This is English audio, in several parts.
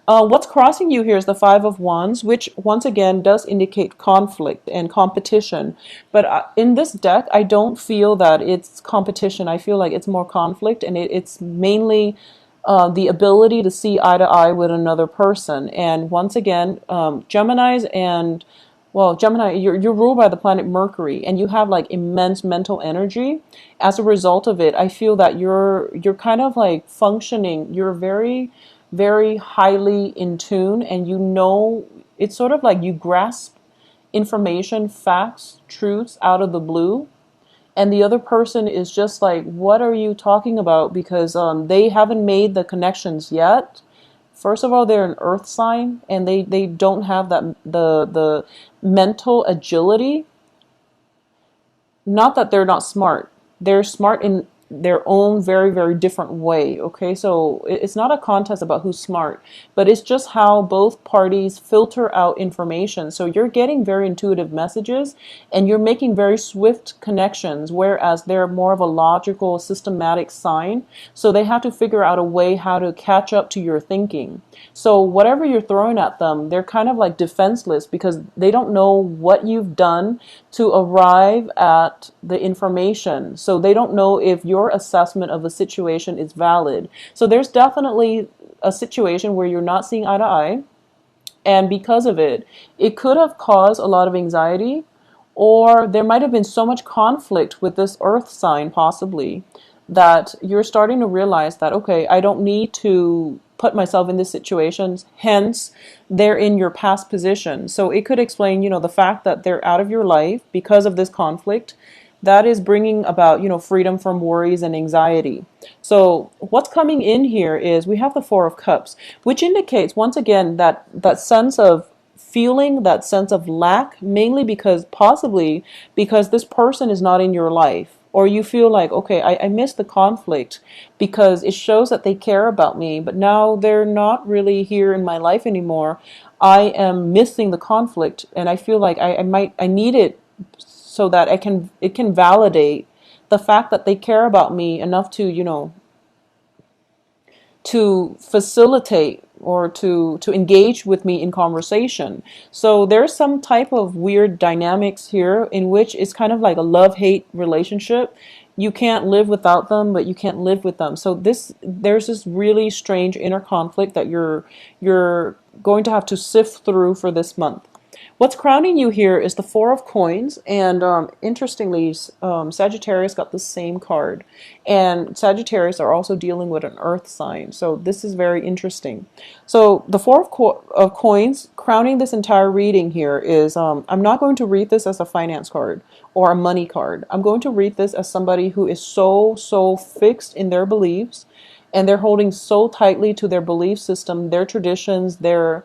What's crossing you here is the Five of Wands, which once again does indicate conflict and competition. But in this deck, I don't feel that it's competition. I feel like it's more conflict, and it's mainly the ability to see eye to eye with another person. And once again, Geminis and well, Gemini, you're ruled by the planet Mercury, and you have like immense mental energy. As a result of it, I feel that you're kind of like functioning. You're very highly in tune, and you know it's sort of like you grasp information, facts, truths out of the blue, and the other person is just like, what are you talking about? Because they haven't made the connections yet. First of all, they're an earth sign, and they don't have that the mental agility. Not that they're not smart. They're smart in their own very different way. Okay, so it's not a contest about who's smart, but it's just how both parties filter out information. So you're getting very intuitive messages, and you're making very swift connections, whereas they're more of a logical, systematic sign. So they have to figure out a way how to catch up to your thinking. So whatever you're throwing at them, they're kind of like defenseless, because they don't know what you've done to arrive at the information. So they don't know if your assessment of a situation is valid. So there's definitely a situation where you're not seeing eye to eye. And because of it, it could have caused a lot of anxiety, or there might have been so much conflict with this earth sign, possibly, that you're starting to realize that, okay, I don't need to put myself in these situations. Hence, they're in your past position. So it could explain, the fact that they're out of your life because of this conflict. That is bringing about, freedom from worries and anxiety. So what's coming in here is we have the Four of Cups, which indicates once again that sense of feeling, that sense of lack, mainly because possibly because this person is not in your life. Or you feel like, okay, I miss the conflict because it shows that they care about me, but now they're not really here in my life anymore. I am missing the conflict, and I feel like I need it so that it can validate the fact that they care about me enough to, to facilitate or to engage with me in conversation. So there's some type of weird dynamics here in which it's kind of like a love-hate relationship. You can't live without them, but you can't live with them. So there's this really strange inner conflict that you're going to have to sift through for this month. What's crowning you here is the Four of Coins, and interestingly, Sagittarius got the same card, and Sagittarius are also dealing with an Earth sign, so this is very interesting. So the Four of Coins crowning this entire reading here is, I'm not going to read this as a finance card or a money card. I'm going to read this as somebody who is so fixed in their beliefs, and they're holding so tightly to their belief system, their traditions, they're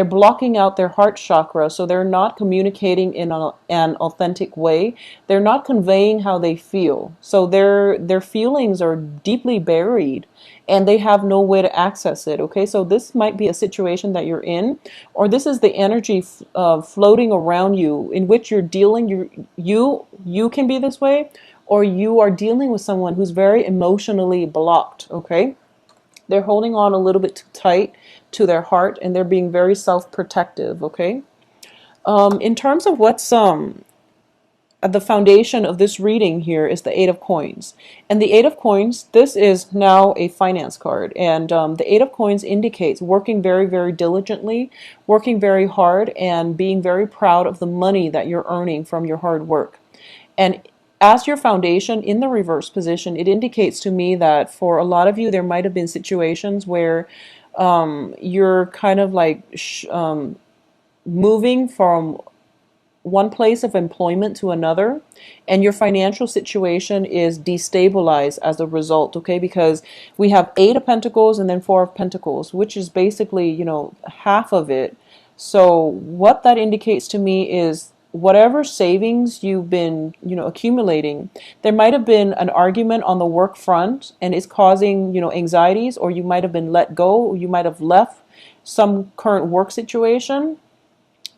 blocking out their heart chakra, so they're not communicating in an authentic way. They're not conveying how they feel. So their feelings are deeply buried, and they have no way to access it. Okay, so this might be a situation that you're in, or this is the energy floating around you in which you're dealing. You can be this way, or you are dealing with someone who's very emotionally blocked. Okay, they're holding on a little bit too tight to their heart, and they're being very self-protective. Okay, in terms of what's at the foundation of this reading here is the Eight of Coins. And the Eight of Coins, this is now a finance card. And the Eight of Coins indicates working very diligently, working very hard, and being very proud of the money that you're earning from your hard work. And as your foundation in the reverse position, it indicates to me that for a lot of you, there might have been situations where you're kind of like moving from one place of employment to another, and your financial situation is destabilized as a result. Okay, because we have Eight of Pentacles and then Four of Pentacles, which is basically, half of it. So what that indicates to me is whatever savings you've been, accumulating, there might have been an argument on the work front, and it's causing, anxieties, or you might have been let go, or you might have left some current work situation,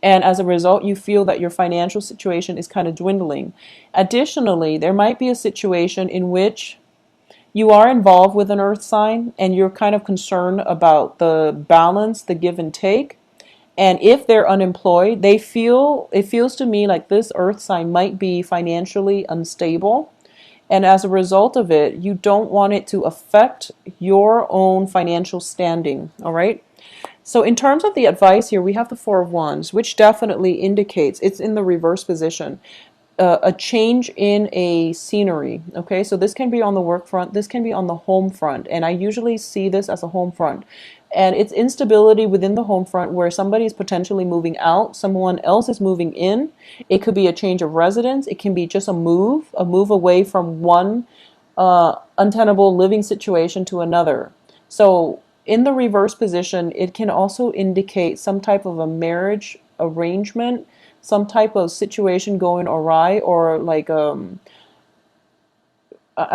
and as a result, you feel that your financial situation is kind of dwindling. Additionally, there might be a situation in which You are involved with an earth sign and you're kind of concerned about the balance, the give and take. And if they're unemployed, it feels to me like this earth sign might be financially unstable. And as a result of it, you don't want it to affect your own financial standing. All right. So in terms of the advice here, we have the Four of Wands, which definitely indicates it's in the reverse position. A change in a scenery. Okay, so this can be on the work front, this can be on the home front, and I usually see this as a home front. And it's instability within the home front where somebody is potentially moving out, someone else is moving in. It could be a change of residence, it can be just a move away from one untenable living situation to another. So in the reverse position, it can also indicate some type of a marriage arrangement, some type of situation going awry, or like I'm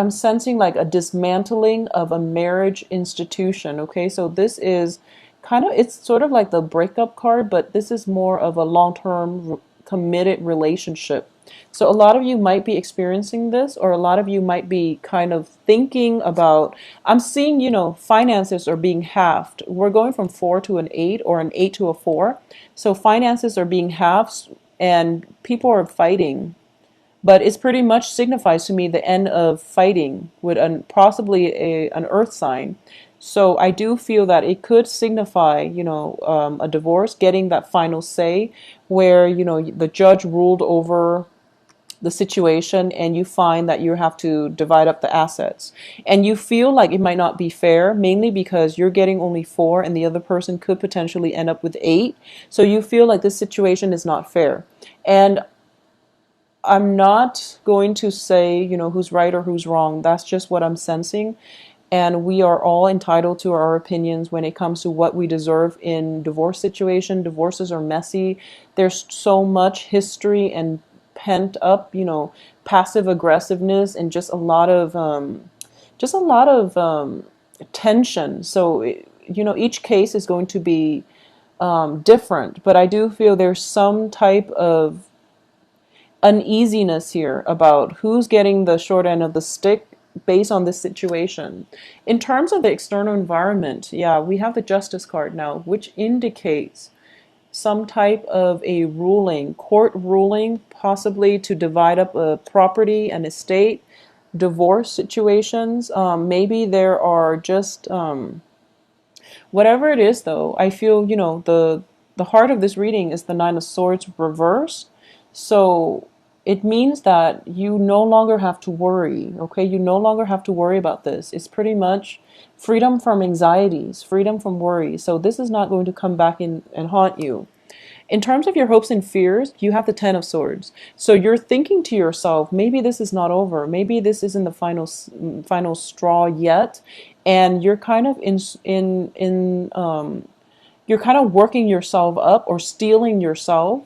sensing like a dismantling of a marriage institution. Okay, so this is kind of, it's sort of like the breakup card, but this is more of a long-term committed relationship. So a lot of you might be experiencing this, or a lot of you might be kind of thinking about, I'm seeing, finances are being halved. We're going from 4 to an 8, or an 8 to a 4. So finances are being halved and people are fighting, but it's pretty much signifies to me the end of fighting with possibly an earth sign. So I do feel that it could signify, a divorce, getting that final say where, the judge ruled over the situation and you find that you have to divide up the assets. And you feel like it might not be fair, mainly because you're getting only 4 and the other person could potentially end up with 8. So you feel like this situation is not fair. And I'm not going to say, who's right or who's wrong. That's just what I'm sensing. And we are all entitled to our opinions when it comes to what we deserve in divorce situation. Divorces are messy. There's so much history and pent up, passive aggressiveness and just a lot of tension. So, each case is going to be different. But I do feel there's some type of uneasiness here about who's getting the short end of the stick based on this situation. In terms of the external environment, yeah, we have the Justice card now, which indicates some type of a ruling, court ruling, possibly to divide up a property, an estate, divorce situations. Maybe there are just whatever it is, though. I feel the heart of this reading is the Nine of Swords reversed. So it means that you no longer have to worry, okay? You no longer have to worry about this. It's pretty much freedom from anxieties, freedom from worry. So this is not going to come back in and haunt you. In terms of your hopes and fears, you have the Ten of Swords. So you're thinking to yourself, maybe this is not over. Maybe this isn't the final straw yet. And you're kind of you're kind of working yourself up or stealing yourself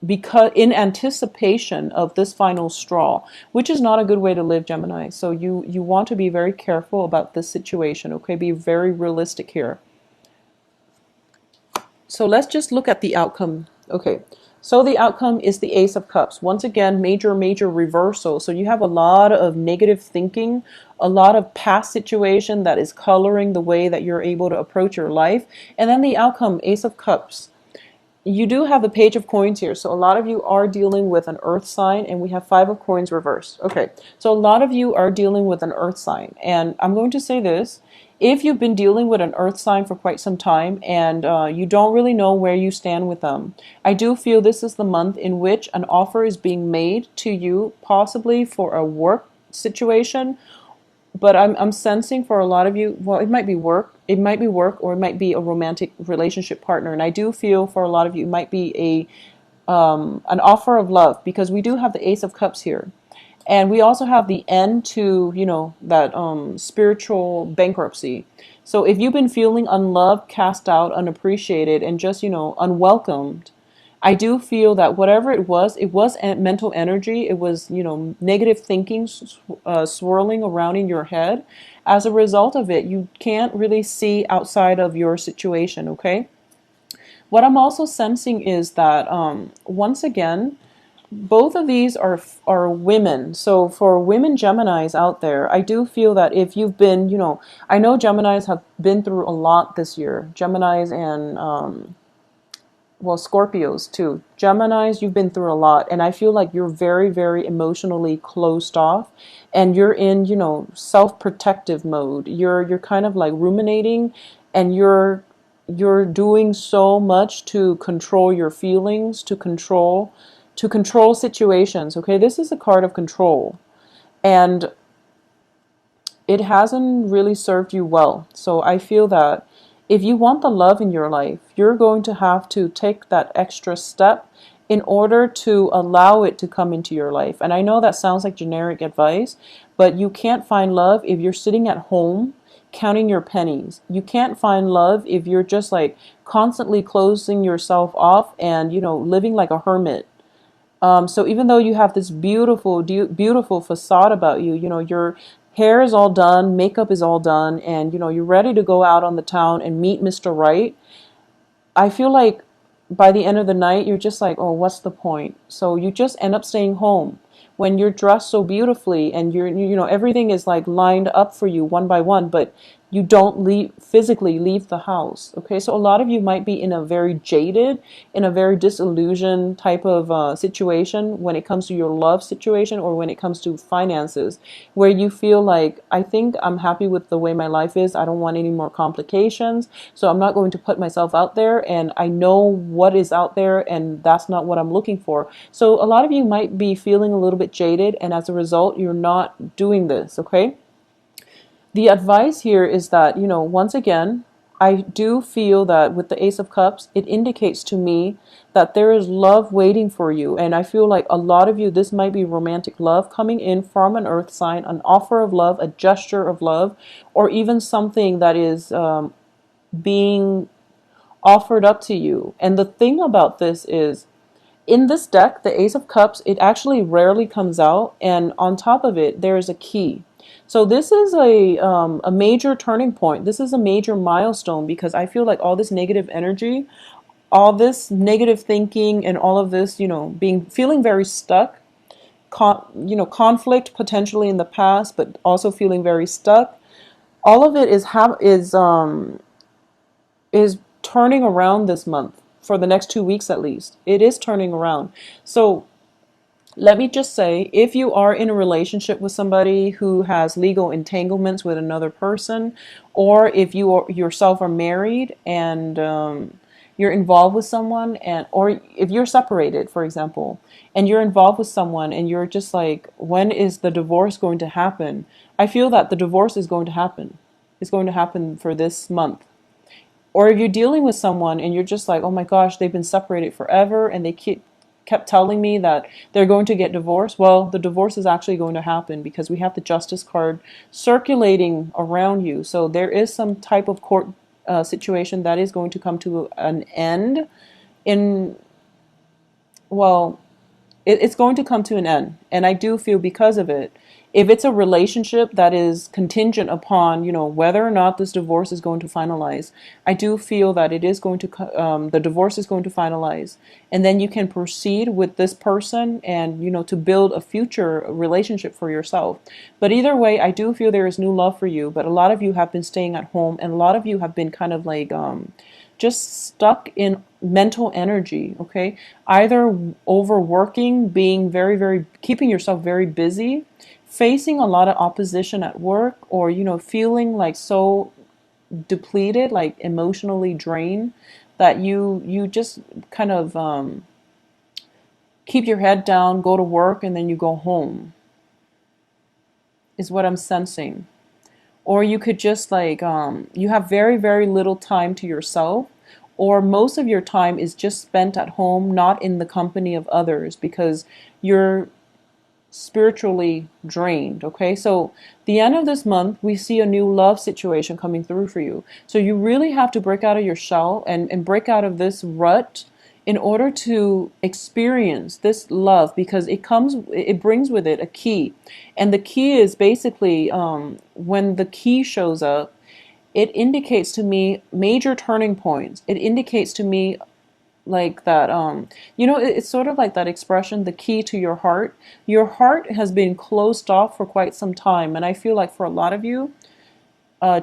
because in anticipation of this final straw, which is not a good way to live, Gemini. So you want to be very careful about this situation, okay? Be very realistic here. So let's just look at the outcome. Okay, so the outcome is the Ace of Cups. Once again, major reversal. So you have a lot of negative thinking, a lot of past situation that is coloring the way that you're able to approach your life. And then the outcome, Ace of Cups. You do have the Page of Coins here. So a lot of you are dealing with an earth sign, and we have Five of Coins reversed. Okay, so a lot of you are dealing with an earth sign. And I'm going to say this. If you've been dealing with an earth sign for quite some time and you don't really know where you stand with them, I do feel this is the month in which an offer is being made to you, possibly for a work situation. But I'm sensing for a lot of you, well, it might be work, or it might be a romantic relationship partner. And I do feel for a lot of you, it might be an offer of love, because we do have the Ace of Cups here. And we also have the end to, that spiritual bankruptcy. So if you've been feeling unloved, cast out, unappreciated, and just, unwelcomed, I do feel that whatever it was mental energy. It was, negative thinking swirling around in your head. As a result of it, you can't really see outside of your situation, okay? What I'm also sensing is that, once again, both of these are women. So for women Geminis out there, I do feel that if you've been, I know Geminis have been through a lot this year. Geminis and well, Scorpios too. Geminis, you've been through a lot, and I feel like you're very, very emotionally closed off, and you're in, self-protective mode. You're kind of like ruminating, and you're doing so much to control your feelings, to control situations. Okay, this is a card of control, and it hasn't really served you well. So I feel that if you want the love in your life, you're going to have to take that extra step in order to allow it to come into your life. And I know that sounds like generic advice, but you can't find love if you're sitting at home counting your pennies. You can't find love if you're just like constantly closing yourself off and, living like a hermit. So even though you have this beautiful, beautiful facade about you, your hair is all done, makeup is all done, and you're ready to go out on the town and meet Mr. Right. I feel like by the end of the night, you're just like, oh, what's the point? So you just end up staying home when you're dressed so beautifully and everything is like lined up for you one by one, but you don't physically leave the house. Okay, so a lot of you might be in a very jaded, in a very disillusioned type of situation when it comes to your love situation or when it comes to finances, where you feel like, I think I'm happy with the way my life is. I don't want any more complications, so I'm not going to put myself out there, and I know what is out there, and that's not what I'm looking for. So a lot of you might be feeling a little bit jaded, and as a result, you're not doing this. Okay, the advice here is that, once again, I do feel that with the Ace of Cups, it indicates to me that there is love waiting for you. And I feel like a lot of you, this might be romantic love coming in from an earth sign, an offer of love, a gesture of love, or even something that is being offered up to you. And the thing about this is, in this deck, the Ace of Cups, it actually rarely comes out, and on top of it, there is a key. So this is a major turning point. This is a major milestone, because I feel like all this negative energy, all this negative thinking, and all of this, feeling very stuck, conflict potentially in the past, but also feeling very stuck. All of it is turning around this month, for the next 2 weeks at least. It is turning around. So let me just say, if you are in a relationship with somebody who has legal entanglements with another person, or if yourself are married and you're involved with someone, or if you're separated, for example, and you're involved with someone and you're just like, when is the divorce going to happen? I feel that the divorce is going to happen. It's going to happen for this month. Or if you're dealing with someone and you're just like, oh my gosh, they've been separated forever and they kept telling me that they're going to get divorced. Well, the divorce is actually going to happen, because we have the Justice card circulating around you. So there is some type of court situation that is going to come to an end in, well, it's going to come to an end. And I do feel, because of it, if it's a relationship that is contingent upon, whether or not this divorce is going to finalize, I do feel that it is going to, the divorce is going to finalize. And then you can proceed with this person and, to build a future relationship for yourself. But either way, I do feel there is new love for you. But a lot of you have been staying at home, and a lot of you have been kind of like, just stuck in mental energy. Okay, either overworking, being very, very, keeping yourself very busy, facing a lot of opposition at work, or feeling like so depleted, like emotionally drained, that you just kind of keep your head down, go to work, and then you go home, is what I'm sensing. Or you could just like, you have very, very little time to yourself, or most of your time is just spent at home, not in the company of others, because you're spiritually drained. Okay, so the end of this month, we see a new love situation coming through for you. So you really have to break out of your shell and break out of this rut in order to experience this love, because it brings with it a key. And the key is basically, when the key shows up, it indicates to me major turning points. It indicates to me like that it's sort of like that expression, the key to your heart. Your heart has been closed off for quite some time, and I feel like for a lot of you,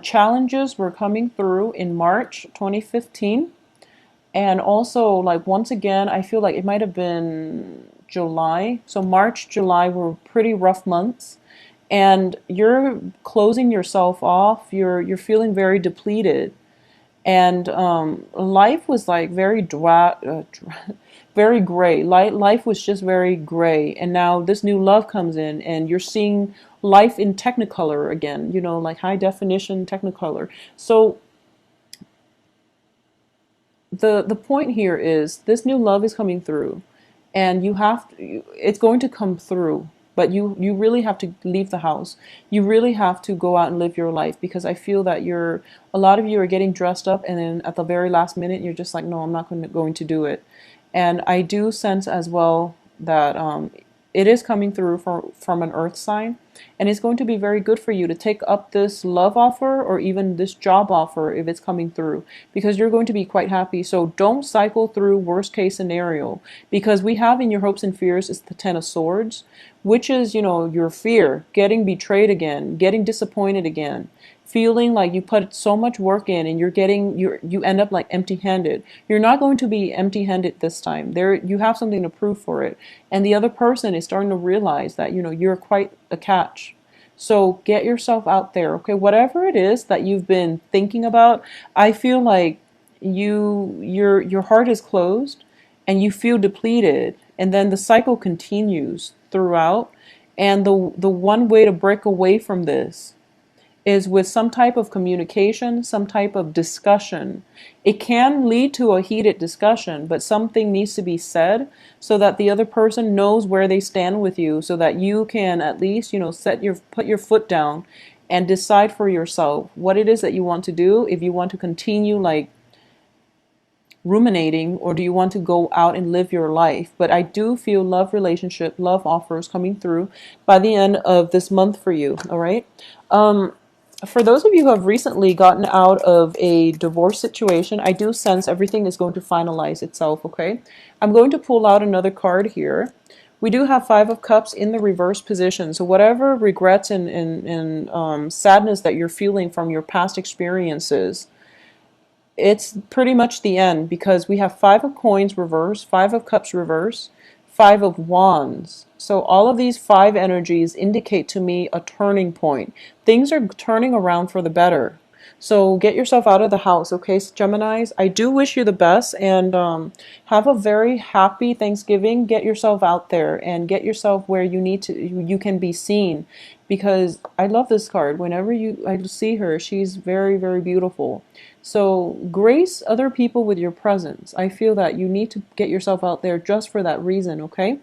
challenges were coming through in March 2015. And also, like, once again, I feel like it might have been July. So March, July were pretty rough months, and you're closing yourself off. You're feeling very depleted, and life was like very gray. Life was just very gray, and now this new love comes in, and you're seeing life in Technicolor again. Like high definition Technicolor. So the point here is this new love is coming through, and it's going to come through, but you really have to leave the house. You really have to go out and live your life, because I feel that a lot of you are getting dressed up, and then at the very last minute you're just like, no, I'm not going to do it. And I do sense as well that it is coming through from an earth sign, and it's going to be very good for you to take up this love offer or even this job offer if it's coming through, because you're going to be quite happy. So don't cycle through worst case scenario, because we have in your hopes and fears is the Ten of Swords, which is, your fear, getting betrayed again, getting disappointed again, feeling like you put so much work in, and you end up like empty-handed. You're not going to be empty-handed this time. You have something to prove for it, and the other person is starting to realize that you're quite a catch. So get yourself out there, okay? Whatever it is that you've been thinking about, I feel like your heart is closed, and you feel depleted, and then the cycle continues throughout. And the one way to break away from this is with some type of communication, some type of discussion. It can lead to a heated discussion, but something needs to be said so that the other person knows where they stand with you, so that you can at least, put your foot down and decide for yourself what it is that you want to do. If you want to continue like ruminating, or do you want to go out and live your life? But I do feel love relationship, love offers coming through by the end of this month for you. All right. For those of you who have recently gotten out of a divorce situation, I do sense everything is going to finalize itself, okay? I'm going to pull out another card here. We do have Five of Cups in the reverse position. So whatever regrets and sadness that you're feeling from your past experiences, it's pretty much the end, because we have Five of Coins reverse, Five of Cups reverse, Five of Wands. So all of these five energies indicate to me a turning point. Things are turning around for the better. So get yourself out of the house, okay, Geminis? I do wish you the best, and have a very happy Thanksgiving. Get yourself out there and get yourself where you can be seen, because I love this card. Whenever I see her, she's very, very beautiful. So grace other people with your presence. I feel that you need to get yourself out there just for that reason, okay?